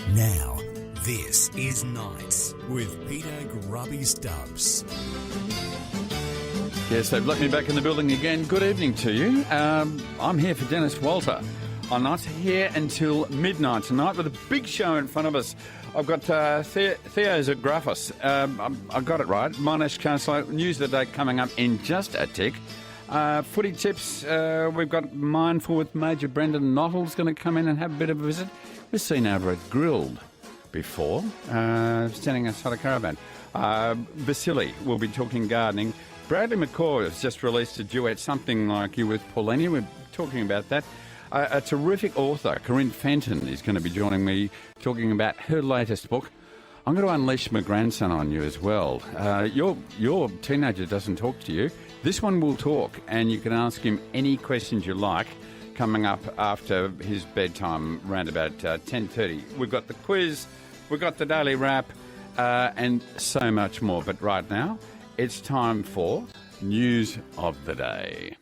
Now, this is Nights with Peter Grubby Stubbs. Yes, they've let me back in the building again. Good evening to you. I'm here for Dennis Walter. I'm not here until midnight tonight with a big show in front of us. I've got Theo Zagrafos. I got it right. Monash Councillor. News of the day coming up in just a tick. Footy tips. We've got Mindful with Major Brendan Nottle's going to come in and have a bit of a visit. We've seen over at Grilled before, standing outside a caravan. Vasily will be talking gardening. Bradley McCaw has just released a duet, Something Like You with Paulini. We're talking about that. A terrific author, Corinne Fenton, is going to be joining me talking about her latest book. I'm going to unleash my grandson on you as well. Your teenager doesn't talk to you. This one will talk, and you can ask him any questions you like coming up after his bedtime, around about 10:30. We've got the quiz, we've got the daily wrap, and so much more. But right now, it's time for News of the Day.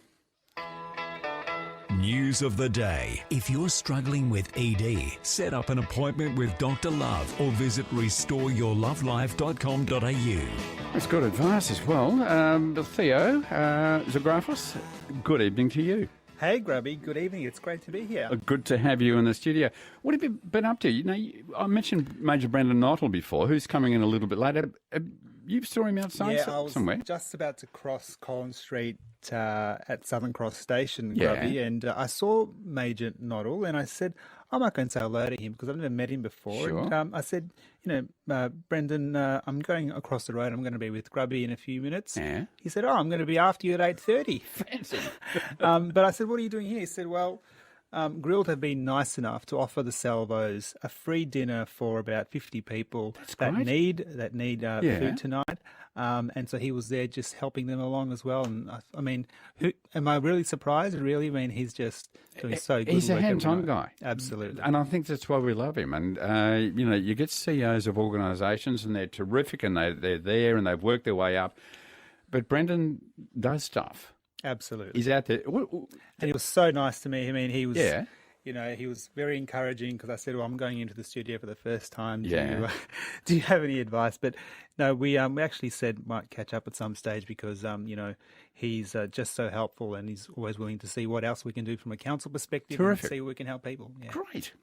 News of the day. If you're struggling with ED, set up an appointment with Dr. Love or visit restoreyourlovelife.com.au. That's good advice as well. Theo Zagrafos, good evening to you. Hey, Grubby. Good evening. It's great to be here. Good to have you in the studio. What have you been up to? You know, I mentioned Major Brendan Nottle before, who's coming in a little bit later. You saw him outside somewhere? I was just about to cross Collins Street at Southern Cross Station, Grubby, and I saw Major Nottle, and I said, I might go and say hello to him because I've never met him before. Sure. And I said, Brendan, I'm going across the road. I'm going to be with Grubby in a few minutes. Yeah. He said, I'm going to be after you at 8:30. Fancy. But I said, what are you doing here? He said, well, Grilled have been nice enough to offer the Salvos a free dinner for about 50 people that need food tonight. And so he was there just helping them along as well. And I mean, am I really surprised? Really? I mean, he's just doing so good. He's a hands-on guy. Absolutely. And I think that's why we love him. And, you get CEOs of organisations and they're terrific and they're there and they've worked their way up. But Brendan does stuff. Absolutely. He's out there. And he was so nice to me. I mean, he was, Yeah. He was very encouraging because I said, well, I'm going into the studio for the first time. Yeah. Do you have any advice? But no, we actually said might catch up at some stage because, he's just so helpful and he's always willing to see what else we can do from a council perspective. Terrific. And see where we can help people. Yeah.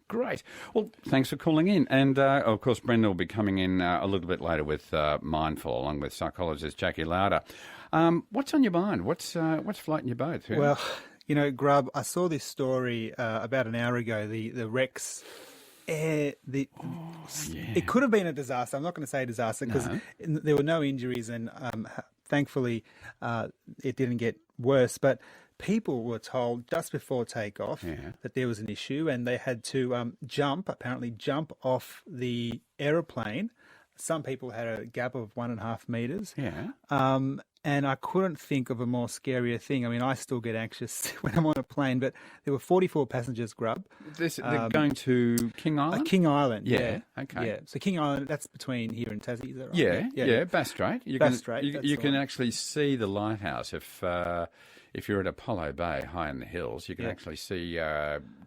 Great. Well, thanks for calling in. And, of course, Brendan will be coming in a little bit later with Mindful along with psychologist Jackie Lauder. What's on your mind? What's floating your boat? Yeah. Well, Grub, I saw this story about an hour ago, the Rex It could have been a disaster. I'm not going to say a disaster because there were no injuries and thankfully it didn't get worse. But people were told just before takeoff that there was an issue and they had to jump off the aeroplane. Some people had a gap of 1.5 meters. Yeah. And I couldn't think of a more scarier thing. I mean, I still get anxious when I'm on a plane, but there were 44 passengers, Grub. They're going to King Island? King Island, yeah. Okay. Yeah, so King Island, that's between here and Tassie, is that right? Yeah, Bass Strait. Bass Strait, You can actually see the lighthouse if you're at Apollo Bay, high in the hills. You can actually see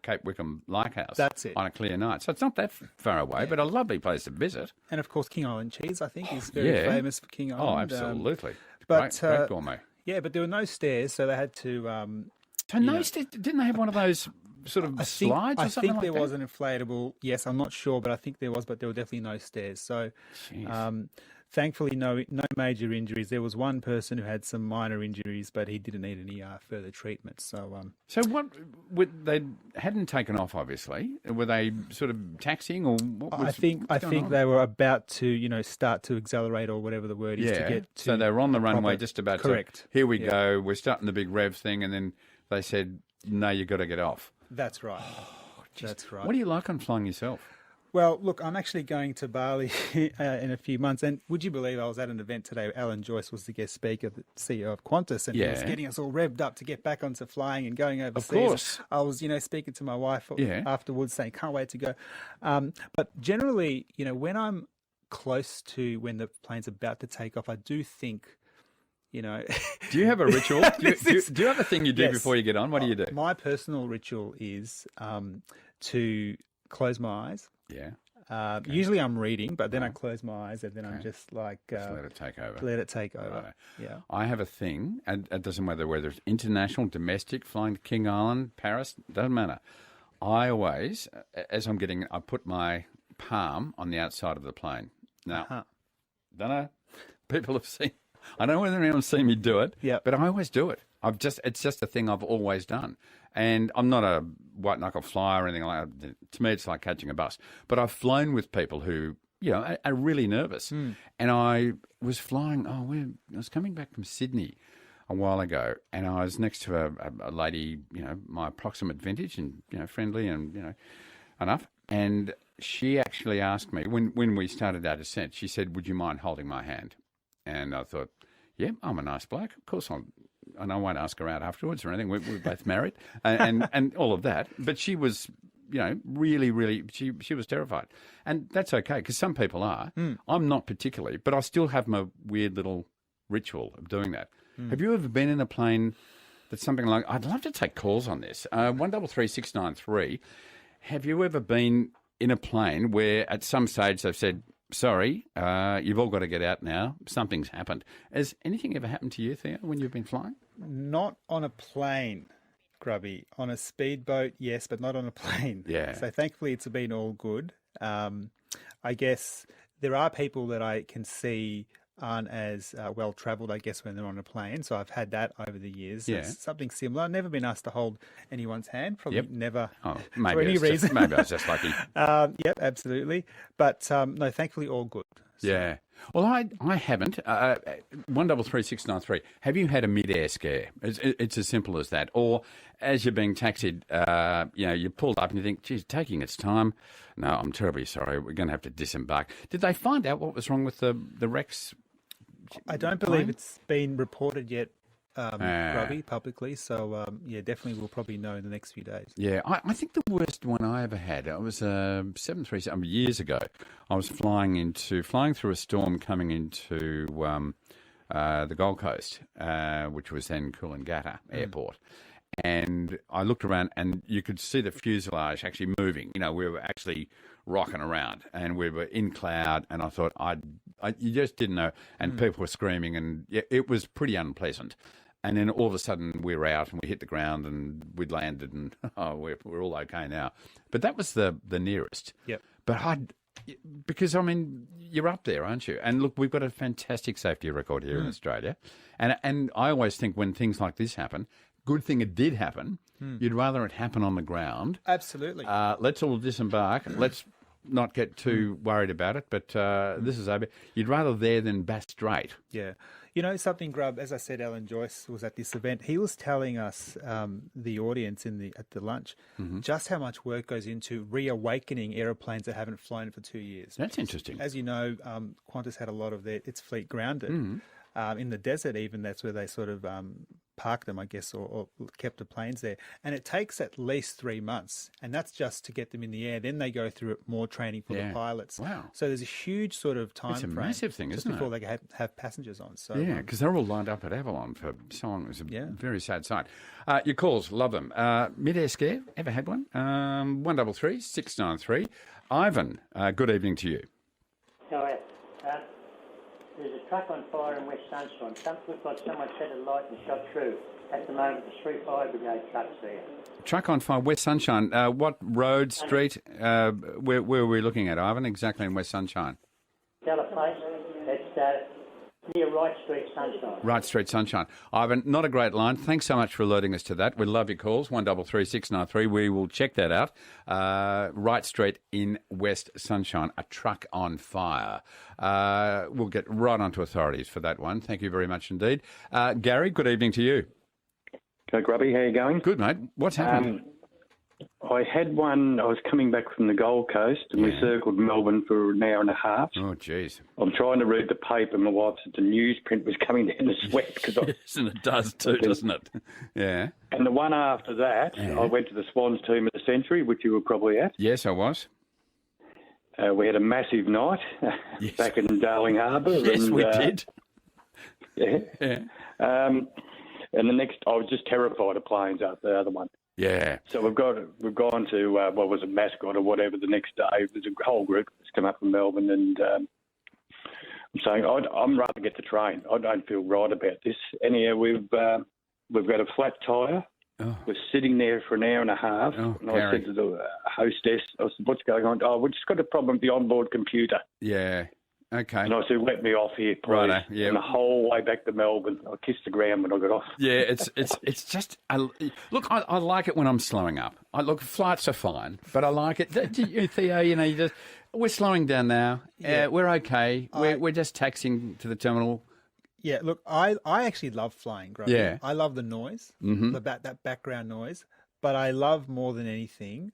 Cape Wickham Lighthouse. That's it. On a clear night. So it's not that far away, but a lovely place to visit. And of course, King Island cheese, I think, is very famous for King Island. Oh, absolutely. But great gourmet. Yeah, but there were no stairs, so they had to. So no stairs. Didn't they have one of those sort of slides or something like that? I think there was an inflatable. Yes, I'm not sure, but I think there was. But there were definitely no stairs. So, thankfully, no major injuries. There was one person who had some minor injuries, but he didn't need any further treatment. So, so what? They hadn't taken off. Obviously, were they sort of taxiing, or what was, I think they were about to, start to accelerate or whatever the word is to get to. So they were on the runway, just about. Correct. To, here we go. We're starting the big rev thing, and then they said, "No, you've got to get off." That's right. That's right. What do you like on flying yourself? Well, look, I'm actually going to Bali in a few months. And would you believe I was at an event today? Alan Joyce was the guest speaker, the CEO of Qantas, and he was getting us all revved up to get back onto flying and going overseas. Of course. I was, speaking to my wife afterwards saying, can't wait to go. But generally, when I'm close to when the plane's about to take off, I do think, Do you have a ritual? Do you have a thing you do before you get on? What do you do? My personal ritual is to close my eyes. Yeah. Usually I'm reading, but then I close my eyes and then I'm just like... Just let it take over. Let it take over. Righto. Yeah. I have a thing, and it doesn't matter whether it's international, domestic, flying to King Island, Paris, doesn't matter. I always, as I'm getting, I put my palm on the outside of the plane. Now, don't know, people have seen, I don't know whether anyone's seen me do it, but I always do it. It's just a thing I've always done. And I'm not a white knuckle flyer or anything like that. To me, it's like catching a bus. But I've flown with people who, are really nervous. And I was flying, I was coming back from Sydney a while ago, and I was next to a lady, my approximate vintage and, friendly and, enough. And she actually asked me, when we started our descent, she said, would you mind holding my hand? And I thought, yeah, I'm a nice bloke. Of course and I won't ask her out afterwards or anything. We're both married and all of that. But she was, really, really, she was terrified. And that's okay, because some people are. I'm not particularly, but I still have my weird little ritual of doing that. Have you ever been in a plane that's something like, I'd love to take calls on this, 133693. Have you ever been in a plane where at some stage they've said, sorry, you've all got to get out now, something's happened? Has anything ever happened to you, Theo, when you've been flying? Not on a plane, Grubby. On a speedboat, yes, but not on a plane. Yeah. So thankfully it's been all good. I guess there are people that I can see aren't as well-travelled, I guess, when they're on a plane. So I've had that over the years. Yeah. It's something similar. I've never been asked to hold anyone's hand. Probably never Maybe for any reason. Maybe I was just lucky. Yep, absolutely. But no, thankfully all good. So. Yeah. Well, I haven't. 133693. Have you had a mid-air scare? It's as simple as that. Or as you're being taxied, you pulled up and you think, geez, taking its time. No, I'm terribly sorry. We're going to have to disembark. Did they find out what was wrong with the Rex? I don't believe it's been reported yet, Robbie, publicly. So, definitely we'll probably know in the next few days. Yeah, I think the worst one I ever had, it was 737 years ago. I was flying through a storm coming into the Gold Coast, which was then Coolangatta Airport. And I looked around and you could see the fuselage actually moving. We were actually rocking around and we were in cloud, and I thought you just didn't know. And people were screaming, and it was pretty unpleasant. And then all of a sudden we were out and we hit the ground and we'd landed and we're all okay now. But that was the nearest. Yep. But because you're up there, aren't you? And look, we've got a fantastic safety record here in Australia. And I always think when things like this happen, good thing it did happen. You'd rather it happen on the ground. Absolutely. Let's all disembark. Let's not get too worried about it. But this is over. You'd rather there than Bass Strait. Yeah. Something, Grub, as I said, Alan Joyce was at this event. He was telling us, the audience at the lunch, just how much work goes into reawakening aeroplanes that haven't flown for 2 years. That's interesting. As you know, Qantas had a lot of its fleet grounded. In the desert even, that's where they sort of parked them, I guess, or kept the planes there. And it takes at least 3 months, and that's just to get them in the air. Then they go through more training for the pilots. Wow. So there's a huge sort of time frame. It's a massive thing, just isn't before it? they have passengers on. So yeah, because they're all lined up at Avalon for so long. It was a very sad sight. Your calls, love them. Mid-air scare, ever had one? 133693. Ivan, good evening to you. All right. There's a truck on fire in West Sunshine. Looks like someone set a light and shot through. At the moment, there's 3 fire brigade trucks there. Truck on fire, West Sunshine. What road, street? Where are we looking at, Ivan? Exactly in West Sunshine. Tell a place. It's near Wright Street, Sunshine. Wright Street, Sunshine. Ivan, not a great line. Thanks so much for alerting us to that. We love your calls. 133693. We will check that out. Wright Street in West Sunshine. A truck on fire. We'll get right onto authorities for that one. Thank you very much indeed. Gary, good evening to you. Go, Grubby. How you going? Good, mate. What's happened? I had one. I was coming back from the Gold Coast, and we circled Melbourne for an hour and a half. Oh, jeez. I'm trying to read the paper. My wife said the newsprint was coming down the sweat. Yes, and it does too, doesn't it? Yeah. And the one after that, I went to the Swans team of the century, which you were probably at. Yes, I was. We had a massive night back in Darling Harbour. Yes, we did. Yeah. And the next, I was just terrified of planes after the other one. Yeah. So we've gone to what was it, Mascot or whatever the next day. There's a whole group that's come up from Melbourne, and I'm saying I'm rather get the train. I don't feel right about this. Anyhow, we've got a flat tyre. Oh. We're sitting there for an hour and a half, Oh, and I Gary. said to the hostess, I said, "What's going on?" "Oh, we've just got a problem with the onboard computer." Yeah. Okay. And I said, "Let me off here, please." Righto, yeah. And the whole way back to Melbourne, I kissed the ground when I got off. Yeah, it's just look. I like it when I'm slowing up. Look, flights are fine, but I like it. Theo, we're slowing down now. Yeah. We're okay. We're just taxiing to the terminal. Yeah, look, I actually love flying, Grumpy. Yeah. I love the noise, that background noise, but I love more than anything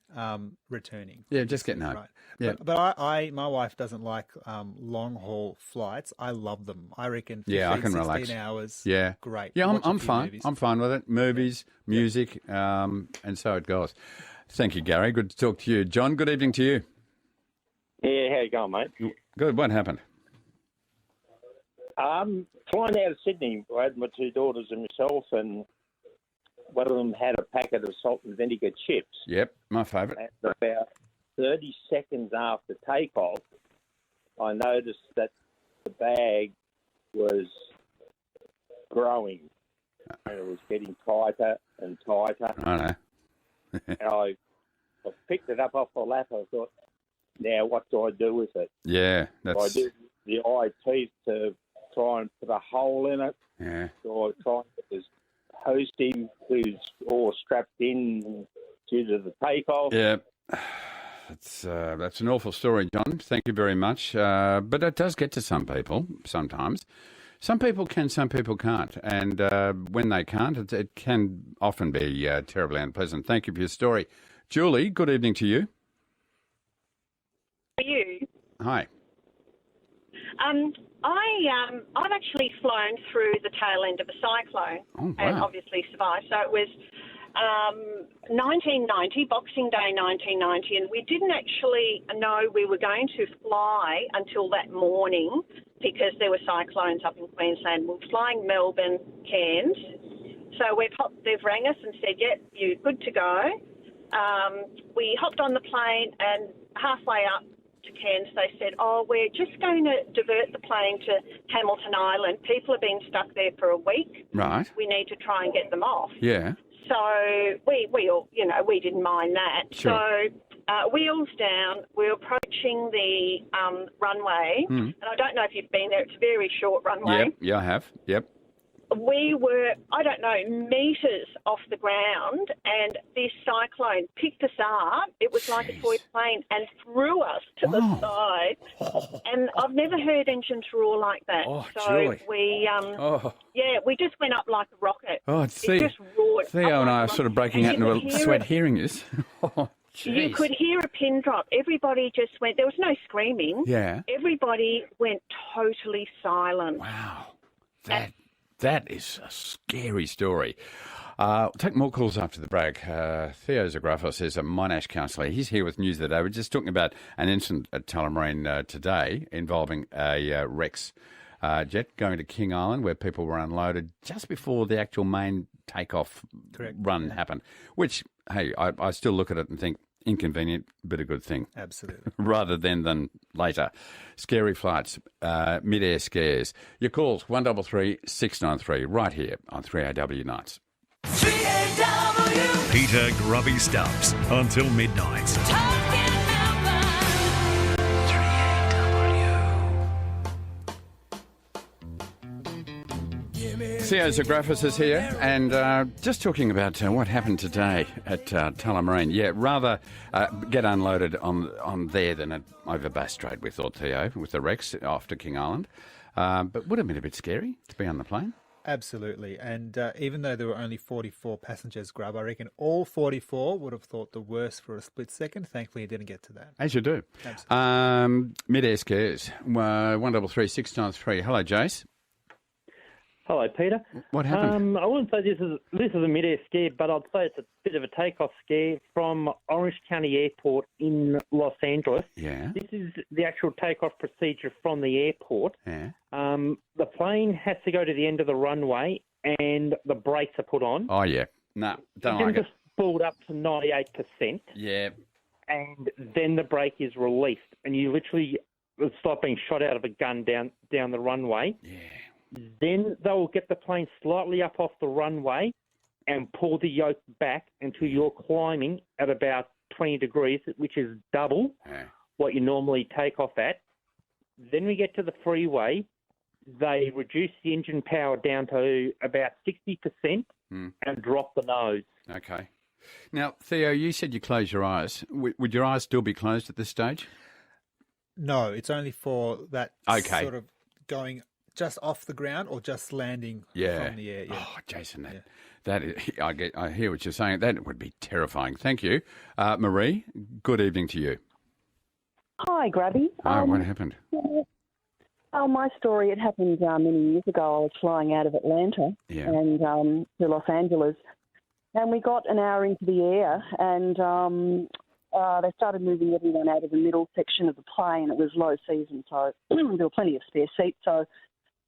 returning. Yeah, just getting home. Right. Yeah. But my wife doesn't like long haul flights. I love them. I reckon 15, Yeah, I can 16 relax. hours. Yeah, Great. Yeah, Watch a I'm few fine. movies. I'm fine with it. Movies, music, and so it goes. Thank you, Gary. Good to talk to you, John. Good evening to you. Yeah, how you going, mate? Good. What happened? Flying out of Sydney, I had my two daughters and myself, and one of them had a packet of salt and vinegar chips. Yep, my favourite. And about 30 seconds after takeoff, I noticed that the bag was growing, and it was getting tighter and tighter. I know. And I picked it up off the lap. I thought, now what do I do with it? Yeah, I that's did the IT to try and put a hole in it. yeah. So I try and get this hosting who's all strapped in due to the takeoff. Yeah. That's an awful story, John. Thank you very much. But it does get to some people sometimes. Some people can, some people can't. And when they can't, it can often be terribly unpleasant. Thank you for your story. Julie, good evening to you. For you, Hi. I've actually flown through the tail end of a cyclone Oh, and wow. obviously survived. So it was 1990, Boxing Day 1990, and we didn't actually know we were going to fly until that morning because there were cyclones up in Queensland. We were flying Melbourne, Cairns. So they've rang us and said, yep, you're good to go. We hopped on the plane, and halfway up to Cairns, they said, we're just going to divert the plane to Hamilton Island. People have been stuck there for a week. Right. We need to try and get them off. Yeah. So we all, we didn't mind that. Sure. So wheels down, we're approaching the runway. And I don't know if you've been there. It's a very short runway. Yep. Yeah, I have. Yep. We were, metres off the ground, and this cyclone picked us up. It was like a toy plane and threw us to the side. And I've never heard engines roar like that. Oh, so Julie. we, we just went up like a rocket. Oh, It just roared. Theo up and I like are a sort of rocket. breaking out And you into could a hear sweat it. hearing this. Oh, You jeez. could hear a pin drop. Everybody just went, there was no screaming. Yeah. Everybody went totally silent. Wow. That is a scary story. We'll take more calls after the break. Theo Zagrafos is a Monash counsellor. He's here with news of the day. We're just talking about an incident at Tullamarine today involving a Rex jet going to King Island, where people were unloaded just before the actual main takeoff run happened. Which, hey, I still look at it and think, inconvenient, but a good thing. Absolutely. Rather than later. Scary flights, mid-air scares. Your calls, 133 693, right here on 3AW Nights. 3AW. Peter Grubby Stubbs until midnight. Talking number 3AW. Theo Zagrafos is here, and just talking about what happened today at Tullamarine. Yeah, rather get unloaded on there than over Bass Strait, we thought, Theo, with the Rex off to King Island. But would have been a bit scary to be on the plane. Absolutely. And even though there were only 44 passengers, Grub, I reckon all 44 would have thought the worst for a split second. Thankfully, it didn't get to that. As you do. Absolutely. Mid-air scares, 133 693. Hello, Jace. Hello, Peter. What happened? I wouldn't say this is a mid-air scare, but I'd say it's a bit of a takeoff scare from Orange County Airport in Los Angeles. Yeah. This is the actual takeoff procedure from the airport. Yeah. The plane has to go to the end of the runway, and the brakes are put on. Oh, yeah. No, don't like it. spooled up to 98%, Yeah. and then the brake is released, and you literally, it's like being shot out of a gun down the runway. Yeah. Then they will get the plane slightly up off the runway and pull the yoke back until you're climbing at about 20 degrees, which is double what you normally take off at. Then we get to the freeway. They reduce the engine power down to about 60% and drop the nose. Okay. Now, Theo, you said you close your eyes. Would your eyes still be closed at this stage? No, it's only for that Okay. sort of going just off the ground or just landing from the air. Yeah. Oh, Jason, that is, I hear what you're saying. That would be terrifying. Thank you. Marie, good evening to you. Hi, Grabby. What happened? Oh, my story, it happened many years ago. I was flying out of Atlanta and to Los Angeles, and we got an hour into the air, and they started moving everyone out of the middle section of the plane. It was low season, so there were plenty of spare seats, so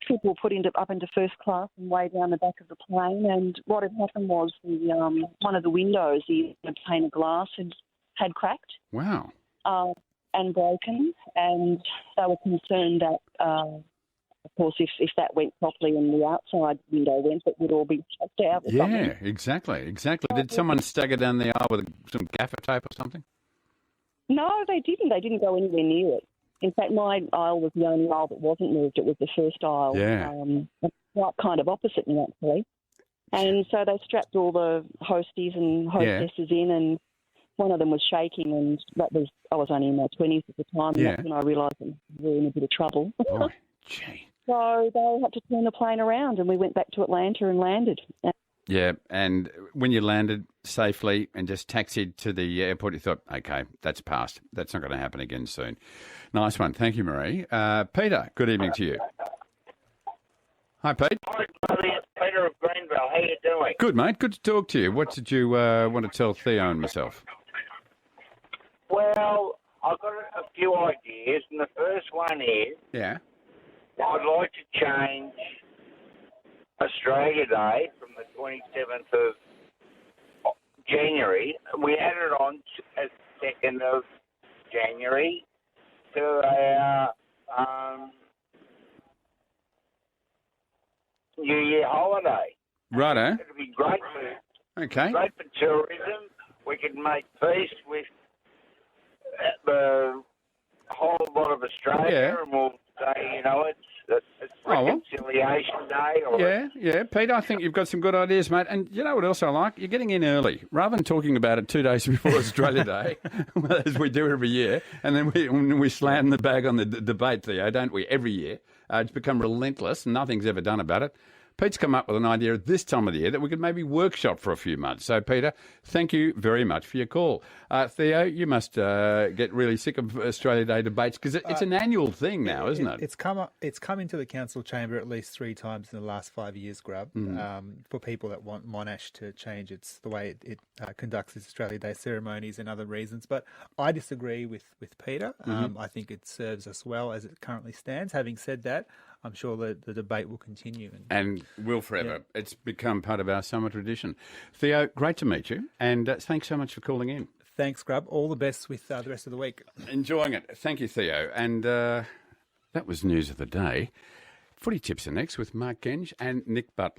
people were put up into first class and way down the back of the plane, and what had happened was one of the windows, the pane of glass, had cracked. Wow. And broken, and they were concerned that, of course, if that went properly and the outside window went, it would all be checked out or something. Yeah, exactly. Did someone stagger down the aisle with some gaffer tape or something? No, they didn't. They didn't go anywhere near it. In fact, my aisle was the only aisle that wasn't moved. It was the first aisle. Yeah. Right kind of opposite me, actually. And so they strapped all the hosties and hostesses in, and one of them was shaking, and I was only in my 20s at the time, and that's when I realised that we were in a bit of trouble. Oh, gee. So they had to turn the plane around, and we went back to Atlanta and landed. Yeah, and when you landed safely and just taxied to the airport, you thought, okay, that's passed. That's not going to happen again soon. Nice one. Thank you, Marie. Peter, good evening to you. Hi, Pete. Hi, buddy. It's Peter of Greenville. How you doing? Good, mate. Good to talk to you. What did you want to tell Theo and myself? Well, I've got a few ideas, and the first one is I'd like to change Australia Day from the 27th of January. We add it on as 2nd of January to our New Year holiday. Righto. It'd be great great for tourism. We could make peace with the whole lot of Australia, and we'll say, it's Reconciliation Day. Or Pete, I think you've got some good ideas, mate. And you know what else I like? You're getting in early. Rather than talking about it 2 days before Australia Day, as we do every year, and then we slam the bag on the debate, Theo, don't we, every year? It's become relentless, and nothing's ever done about it. Pete's come up with an idea at this time of the year that we could maybe workshop for a few months. So, Peter, thank you very much for your call. Theo, you must get really sick of Australia Day debates because it's an annual thing now, isn't it? It's come into the council chamber at least 3 times in the last 5 years, Grub, for people that want Monash to change the way it conducts its Australia Day ceremonies and other reasons. But I disagree with Peter. I think it serves us well as it currently stands. Having said that, I'm sure the debate will continue. And will forever. Yeah. It's become part of our summer tradition. Theo, great to meet you, and thanks so much for calling in. Thanks, Grub. All the best with the rest of the week. Enjoying it. Thank you, Theo. And that was News of the Day. Footy Tips are next with Mark Genge and Nick Butler.